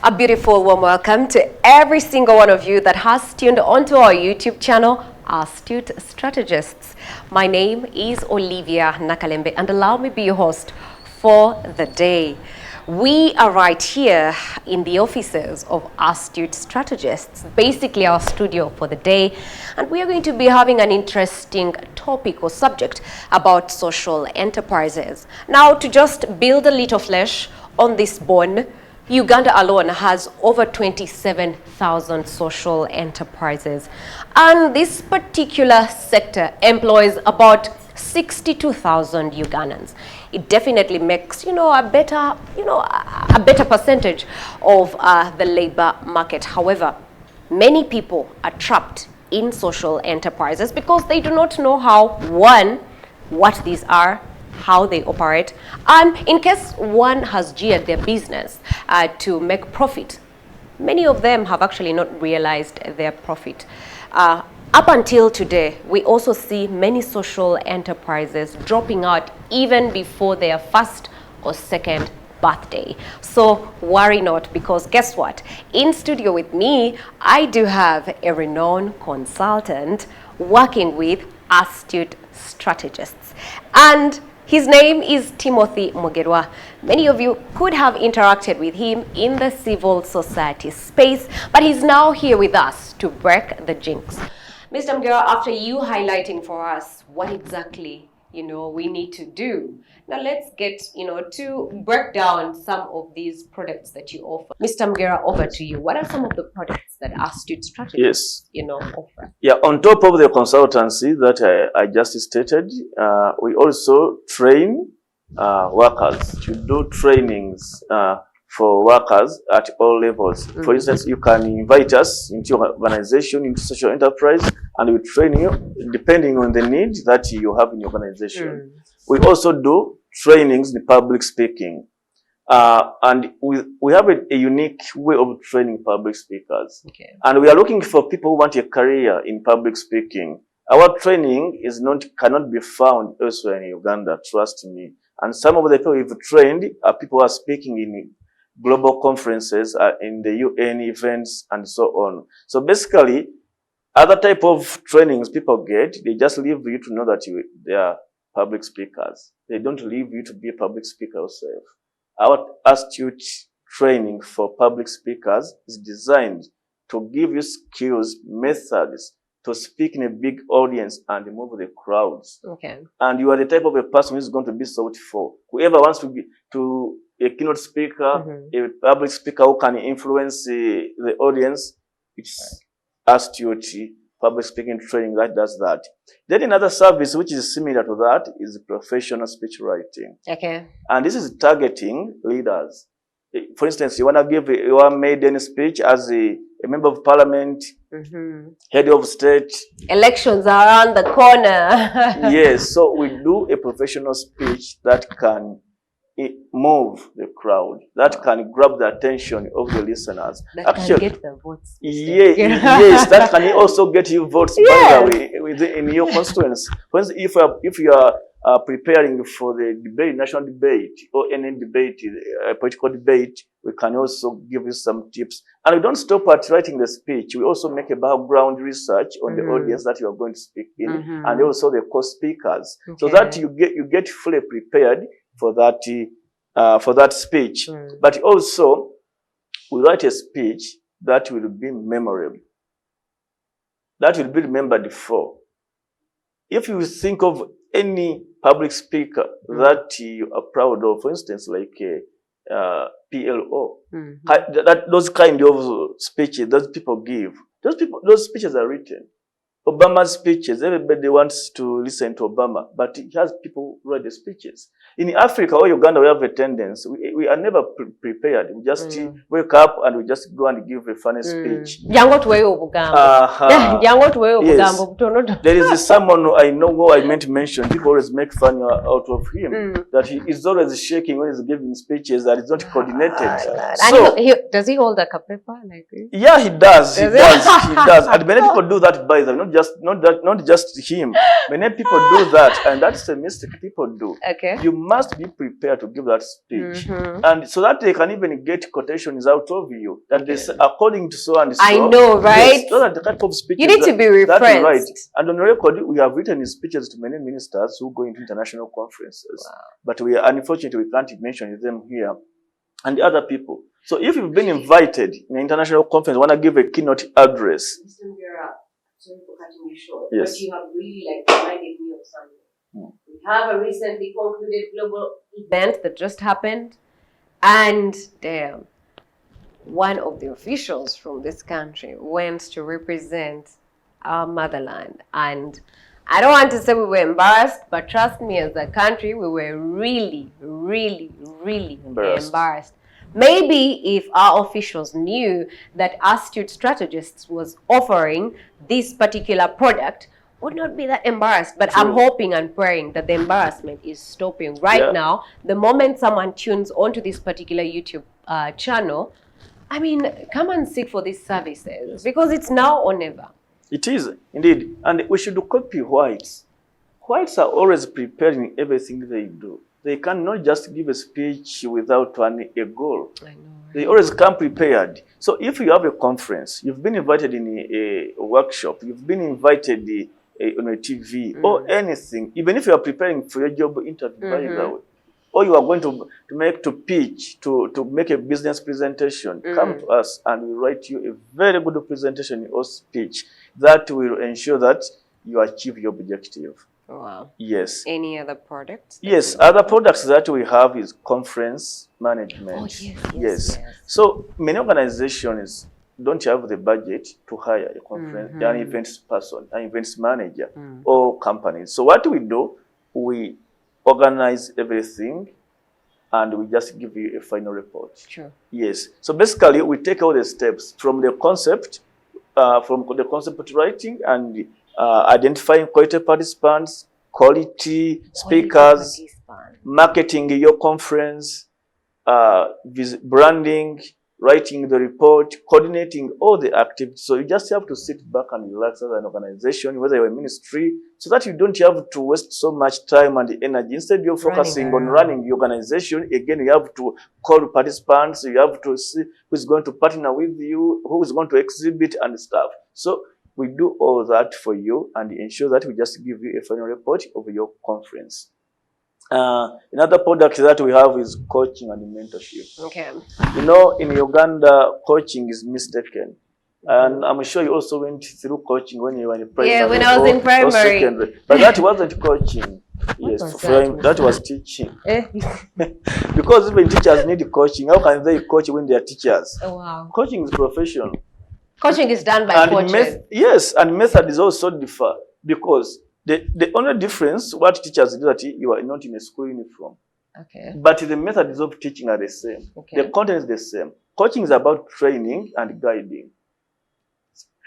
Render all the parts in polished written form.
A beautiful warm welcome to every single one of you that has tuned onto our YouTube channel, Astute Strategists. My name is Olivia Nakalembe and allow me be your host for the day. We are right here in the offices of Astute Strategists, basically our studio for the day, and we are going to be having an interesting topic or subject about social enterprises. Now, to just build a little flesh on this bone, Uganda alone has over 27,000 social enterprises, and this particular sector employs about 62,000 Ugandans. It definitely makes, a better percentage of the labor market. However, many people are trapped in social enterprises because they do not know what these are, how they operate, and in case one has geared their business to make profit, many of them have actually not realized their profit. Up until today, we also see many social enterprises dropping out even before their first or second birthday. So worry not, because guess what? In studio with me, I do have a renowned consultant working with Astute Strategists. And his name is Timothy Mugerwa. Many of you could have interacted with him in the civil society space, but he's now here with us to break the jinx. Mr. Mugerwa, after you highlighting for us what exactly, we need to do, now let's get, to break down some of these products that you offer. Mr. Mugerwa, over to you. What are some of the products that Astute Strategists, offer? Yeah, on top of the consultancy that I just stated, we also train workers to do trainings for workers at all levels. Mm-hmm. For instance, you can invite us into your organization, into social enterprise, and we train you depending on the need that you have in your organization. Mm. We also do trainings in public speaking. And we have a unique way of training public speakers. Okay. And we are looking for people who want a career in public speaking. Our training cannot be found elsewhere in Uganda, trust me. And some of the people we've trained are people who are speaking in global conferences, in the UN events, and so on. So basically, other type of trainings people get, they just leave you to know that they are public speakers. They don't leave you to be a public speaker yourself. Our Astute training for public speakers is designed to give you skills, methods to speak in a big audience and move the crowds. Okay. And you are the type of a person who is going to be sought for. Whoever wants to be a keynote speaker, a public speaker who can influence the audience, it's Astute public speaking training that does that. Then another service which is similar to that is professional speech writing. Okay. And this is targeting leaders. For instance, you want to give your maiden speech as a member of parliament, head of state. Elections are around the corner. Yes, so we do a professional speech that can move the crowd, that can grab the attention of the listeners. That actually can get the votes. Yes, that can also get you votes, by the way, in your constituents. For instance, if you are preparing for the debate, national debate, or any debate, political debate, we can also give you some tips. And we don't stop at writing the speech. We also make a background research on the audience that you are going to speak in, and also the co-speakers, so that you get fully prepared for that speech. But also, we write a speech that will be memorable, that will be remembered for. If you think of any public speaker that you are proud of, for instance, like PLO, those kind of speeches those people give, those speeches are written. Obama's speeches, everybody wants to listen to Obama, but he has people who write the speeches. In Africa or Uganda, we have a tendency. We are never prepared. We just wake up and we just go and give a funny speech. Yes. There is someone I know who I meant to mention. People always make fun out of him. That he is always shaking when he's giving speeches, that is not coordinated. So, does he hold a paper like this? Yeah, he does. He does. And many people do that, by the way, not not just him. Many people do that, and that's a mistake people do. Okay. You must be prepared to give that speech, and so that they can even get quotations out of you. That they say, according to so and so. I know, right? Yes, those are the type of speeches you need to be referenced. That's right. And on record, we have written speeches to many ministers who go into international conferences. Wow. But unfortunately, we can't mention them here. And the other people. So if you've been invited in an international conference, want to give a keynote address. Mr. Mugerwa, sorry for cutting you short, yes. But you have really reminded me of something. We have a recently concluded global event that just happened, and damn, one of the officials from this country went to represent our motherland, and I don't want to say we were embarrassed, but trust me, as a country, we were really, really, really embarrassed. Maybe if our officials knew that Astute Strategists was offering this particular product, would not be that embarrassed. But I'm hoping and praying that the embarrassment is stopping right now. The moment someone tunes onto this particular YouTube channel, I mean, come and seek for these services, because it's now or never. It is, indeed. And we should copy whites. Whites are always prepared in everything they do. They cannot just give a speech without a goal. I know, right? They always come prepared. So if you have a conference, you've been invited in a workshop, you've been invited on a TV or anything, even if you are preparing for your job interview, by the way, or you are going to pitch, to make a business presentation, come to us and we'll write you a very good presentation or speech that will ensure that you achieve your objective. Wow. Yes. Any other products? Yes, other products that we have is conference management. Oh, yes. So many organizations don't have the budget to hire a conference, an events person, an events manager, or companies. So what we do, we organize everything and we just give you a final report. Sure. Yes. So basically, we take all the steps from the concept writing and identifying quality participants, quality speakers, marketing your conference, branding, writing the report, coordinating all the activities. So you just have to sit back and relax as an organization, whether you're a ministry, so that you don't have to waste so much time and energy. Instead, you're focusing on running the organization. Again, you have to call participants, you have to see who's going to partner with you, who is going to exhibit and stuff. So we do all that for you and ensure that we just give you a final report of your conference. Another product that we have is coaching and mentorship. Okay. You know, in Uganda, coaching is mistaken. And I'm sure you also went through coaching when you were in primary. Yeah, when I was in primary. Secondary. But that wasn't coaching. Yes, that was teaching. Because even teachers need coaching. How can they coach when they are teachers? Oh, wow. Coaching is professional. Coaching is done by coaches. Yes, and method is also differ, because the only difference, what teachers do, that you are not in a school uniform. Okay. But the methods of teaching are the same. Okay. The content is the same. Coaching is about training and guiding.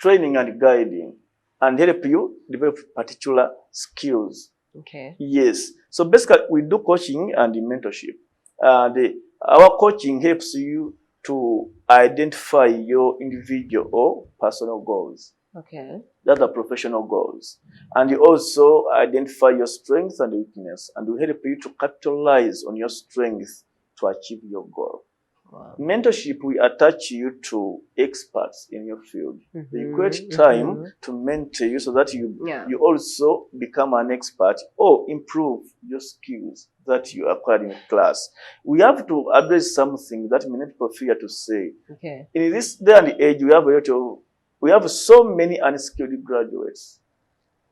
Training and guiding. And help you develop particular skills. Okay. Yes. So basically, we do coaching and mentorship. Our coaching helps you to identify your individual or personal goals. Okay. That's the professional goals. And you also identify your strengths and weakness, and we help you to capitalize on your strengths to achieve your goal. Wow. Mentorship, we attach you to experts in your field. They create time to mentor you so that you also become an expert or improve your skills that you acquired in class. We have to address something that many people fear to say. Okay. In this day and age, we have so many unskilled graduates.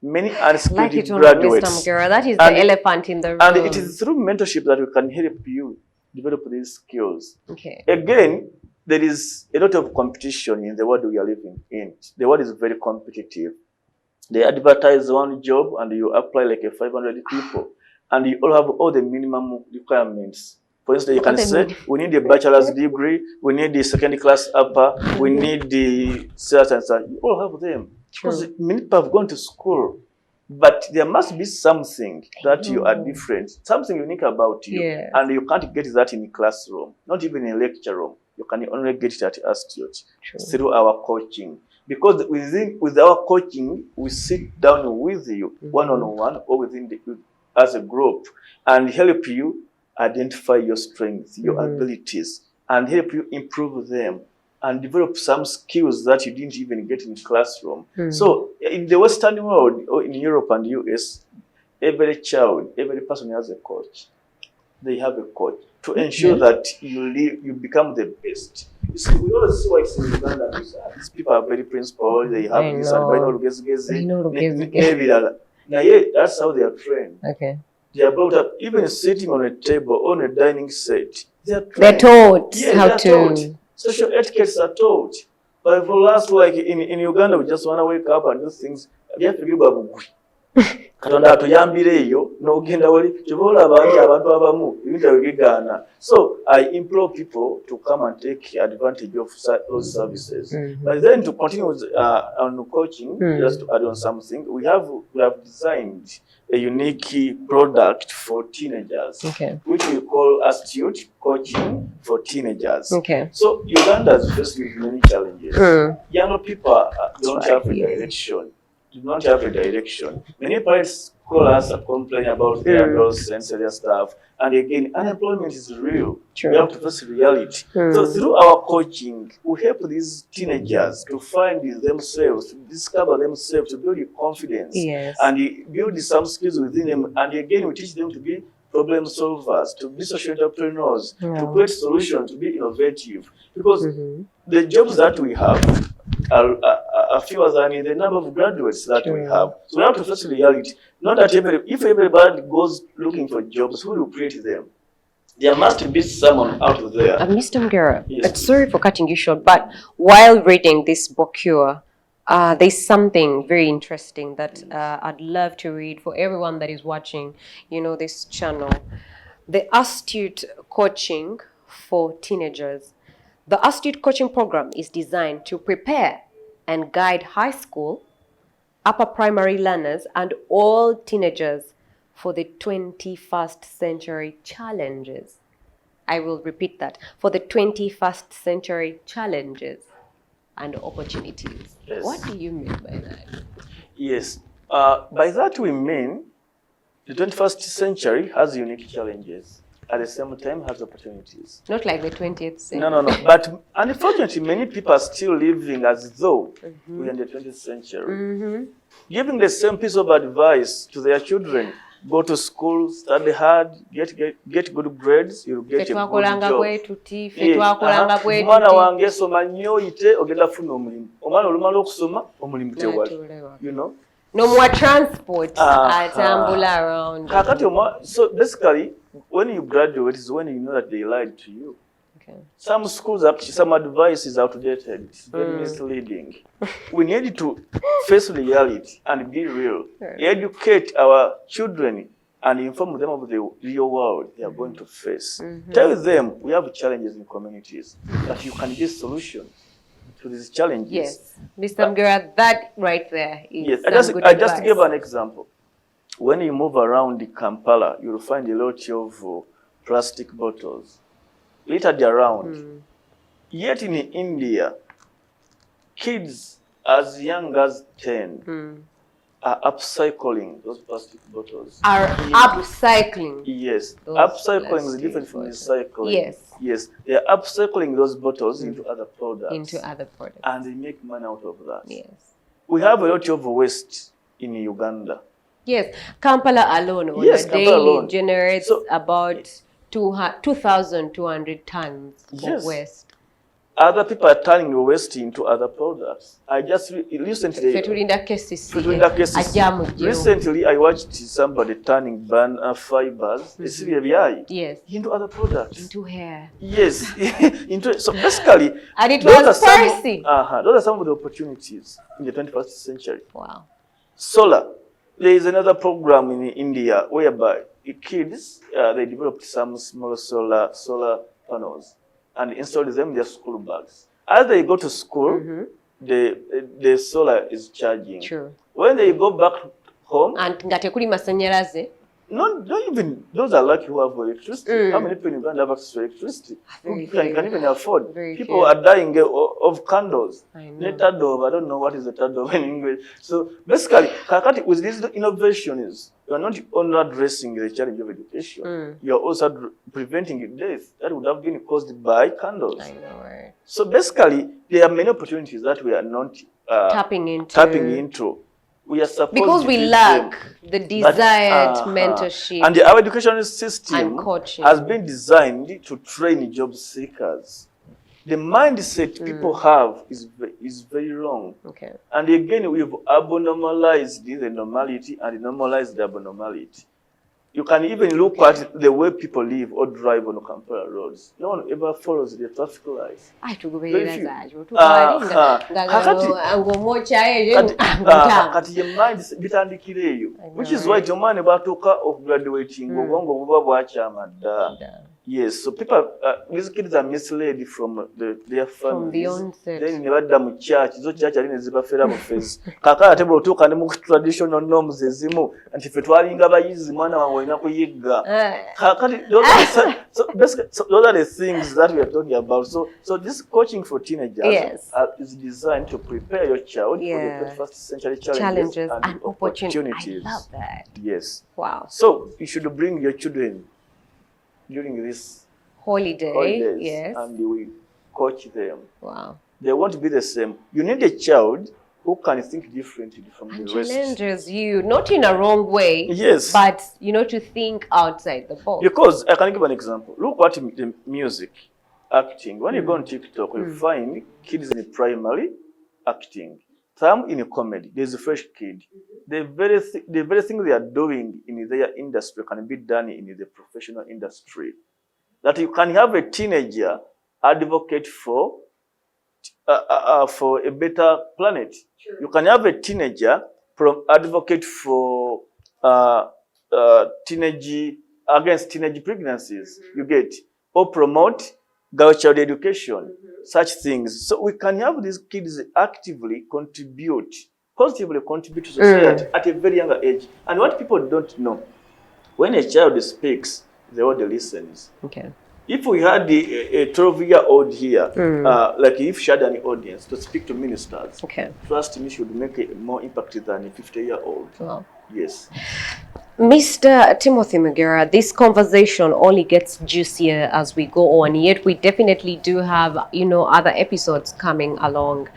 Many unskilled graduates. Mr. Mugerwa, that is the elephant in the room. And it is through mentorship that we can help you develop these skills. Okay. Again, there is a lot of competition in the world we are living in. The world is very competitive. They advertise one job and you apply like 500 people. And you all have all the minimum requirements. For instance, you can say, we need a bachelor's degree, we need the second class upper, we need the certain. You all have them. Because many people have gone to school. But there must be something that you are different, something unique about you. Yeah. And you can't get that in a classroom, not even in a lecture room. You can only get it at Astute through our coaching. because with our coaching, we sit down with you one-on-one or as a group and help you identify your strengths, your abilities, and help you improve them and develop some skills that you didn't even get in the classroom. So in the Western world, or in Europe and US, every child, every person has a coach. They have a coach to ensure that you become the best. You see, we always see what's in Uganda. These people are very principled. They have this and that's how they are trained. Okay. They are brought up, even sitting on a table, on a dining set. They're taught how to. Taught. Social etiquettes are taught. But for us, like in Uganda, we just want to wake up and do things. Katonda atuyambire eyo n'ogenda wali kyobola abantu abamu ebintu ebigaana. So I implore people to come and take advantage of those services. But then to continue with, on coaching, just to add on something, we have designed a unique product for teenagers, which we call Astute Coaching for Teenagers. So Uganda is faced with many challenges. Young people don't have a direction. Do not have a direction. Many parents call us and complain about their girls and their stuff. And again, unemployment is real. We have to face reality. So through our coaching, we help these teenagers to find themselves, to discover themselves, to build confidence, and build some skills within them. And again, we teach them to be problem solvers, to be social entrepreneurs, to create solutions, to be innovative. Because the jobs that we have are fewer than the number of graduates that we have. So we have to face reality. Not that if everybody goes looking for jobs, who will create them? There must be someone out there. Mr. Mugerwa, sorry for cutting you short, but while reading this book here, there's something very interesting that I'd love to read for everyone that is watching, this channel. The Astute Coaching for Teenagers. The Astute Coaching Program is designed to prepare and guide high school, upper primary learners, and all teenagers for the 21st century challenges. I will repeat that. For the 21st century challenges and opportunities. What do you mean by that? Yes. By that we mean the 21st century has unique challenges. At the same time, has opportunities. Not like the 20th century. No. But unfortunately, many people are still living as though we are in the 20th century. Giving the same piece of advice to their children: go to school, study hard, get good grades, you'll get a good job. Omwana wange soma nnyo oyite ogenda funa omulimu. Omwana olumala okusoma omulimu tewali. No more transport atambula around. So basically, when you graduate is when you know that they lied to you. Some schools, actually, some advice is outdated. It's very misleading. We need to face reality and be real. Educate our children and inform them of the real world they are going to face. Tell them we have challenges in communities, that you can give solutions to these challenges. Yes, Mr. Mugerwa, that right there is I just give an example. When you move around Kampala, you'll find a lot of plastic bottles littered around. Yet in India, kids as young as 10 are upcycling those plastic bottles. Upcycling? Yes. Upcycling is different from recycling. Yes. They are upcycling those bottles into other products. And they make money out of that. Yes. We have a lot of waste in Uganda. Yes. Kampala alone on a daily generates about 2,200 tons of waste. Other people are turning the waste into other products. I just recently I watched somebody turning banana fibers into other products. Into hair. Yes. So basically, and it was pricey. Those are some of the opportunities in the 21st century. Wow. Solar. There is another program in India whereby kids, they developed some small solar panels and installed them in their school bags. As they go to school, the solar is charging. True. When they go back home, and ngatekuli masanyalaze. not even those are lucky who have electricity. How many people in Uganda have access to electricity? Who can even afford? People are dying of candles. I don't know what is the tadov in English. So basically, with these innovations, you are not only addressing the challenge of education, you are also preventing death that would have been caused by candles. I know, right? So basically, there are many opportunities that we are not tapping into. We are supposed because we lack the desired mentorship. And our educational system has been designed to train job seekers. The mindset people have is very wrong. Okay. And again, we've abnormalized the normality and normalized the abnormality. You can even look at the way people live or drive on Kampala roads. No one ever follows the traffic lights. Which is why Jomani Batuka of graduating yes, so people, these kids are misled from their families. Then never done church. So church are in the Zibafera face. Kaka table took and traditional norms zimu. And if it were in Gabay's manner, we're not going so those are the things that we are talking about. So this coaching for teenagers is designed to prepare your child for the 21st century challenges and opportunities. I love that. Yes. Wow. So you should bring your children during this holidays, yes, and you will coach them. Wow. They won't be the same. You need a child who can think differently from the rest. Challenges you, not in a wrong way, yes, but to think outside the box. Because I can give an example. Look at the music, acting. When you go on TikTok, you find kids in primary acting, some in comedy. There's a fresh kid. The very thing they are doing in their industry can be done in the professional industry. That you can have a teenager advocate for a better planet. Sure. You can have a teenager advocate for against teenage pregnancies. You get, or promote girl child education, such things. So we can have these kids actively positively contribute to society at a very young age. And what people don't know, when a child speaks, the world listens. Okay. If we had a 12-year-old here, like if she had an audience to speak to ministers, trust me, she would make a more impact than a 50-year-old. Wow. Yes. Mr. Timothy Mugerwa, this conversation only gets juicier as we go on, yet we definitely do have, other episodes coming along.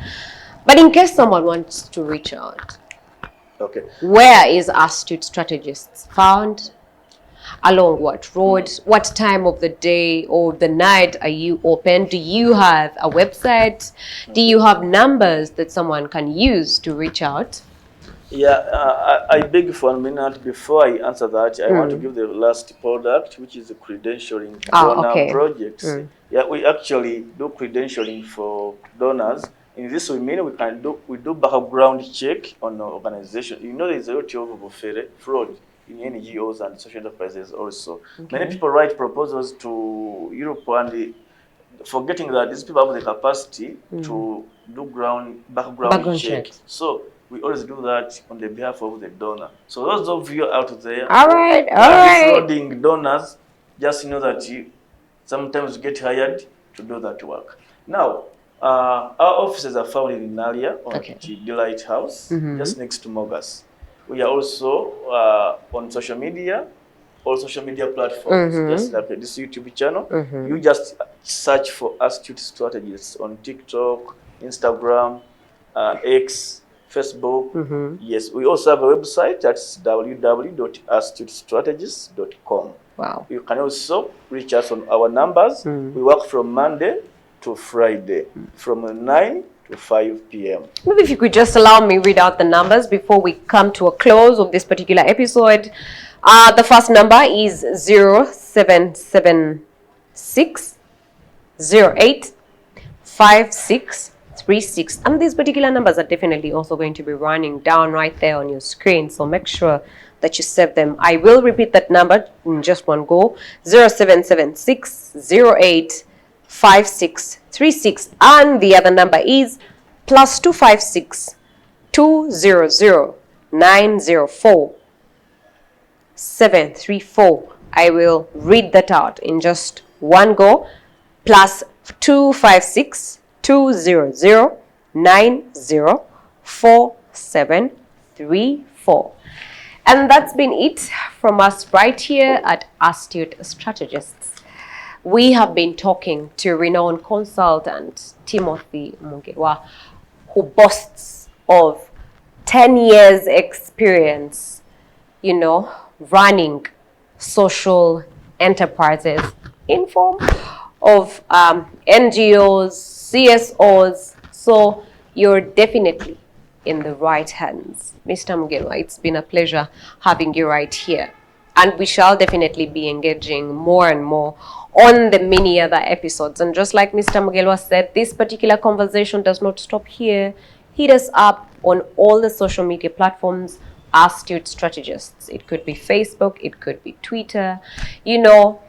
But in case someone wants to reach out, where is Astute Strategists found? Along what road? What time of the day or the night are you open? Do you have a website? Do you have numbers that someone can use to reach out? Yeah, I beg for a minute before I answer that. I want to give the last product, which is the credentialing donor projects. Yeah, we actually do credentialing for donors. In this we mean we do background check on the organization. There's a lot of fraud in NGOs and social enterprises also. Many people write proposals to Europe and forgetting that these people have the capacity to do background check. So we always do that on the behalf of the donor. So those of you out there defrauding donors, just know that you sometimes get hired to do that work. Now, our offices are found in Nalia on the Lighthouse, just next to Mogas. We are also on social media, all social media platforms, just like this YouTube channel. You just search for Astute Strategists on TikTok, Instagram, X, Facebook. Yes, we also have a website that's www.astutestrategists.com. Wow. You can also reach us on our numbers. We work from Monday to Friday, from 9 to 5 p.m. Maybe if you could just allow me read out the numbers before we come to a close of this particular episode. The first number is 0776 08 5636. And these particular numbers are definitely also going to be running down right there on your screen. So make sure that you save them. I will repeat that number in just one go. 0776 08 5636, and the other number is +256 200 904 734. I will read that out in just one go. Plus 256 200 904734. And that's been it from us right here at Astute Strategists. We have been talking to renowned consultant Timothy Mugerwa, who boasts of 10 years experience, running social enterprises in form of NGOs, CSOs. So you're definitely in the right hands. Mr. Mugerwa, it's been a pleasure having you right here. And we shall definitely be engaging more and more on the many other episodes. And just like Mr. Mugerwa said, this particular conversation does not stop here. Hit us up on all the social media platforms, Astute Strategists. It could be Facebook, it could be Twitter, even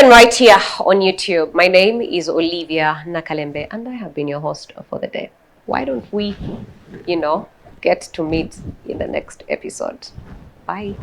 right here on YouTube. My name is Olivia Nakalembe, and I have been your host for the day. Why don't we, get to meet in the next episode? Bye.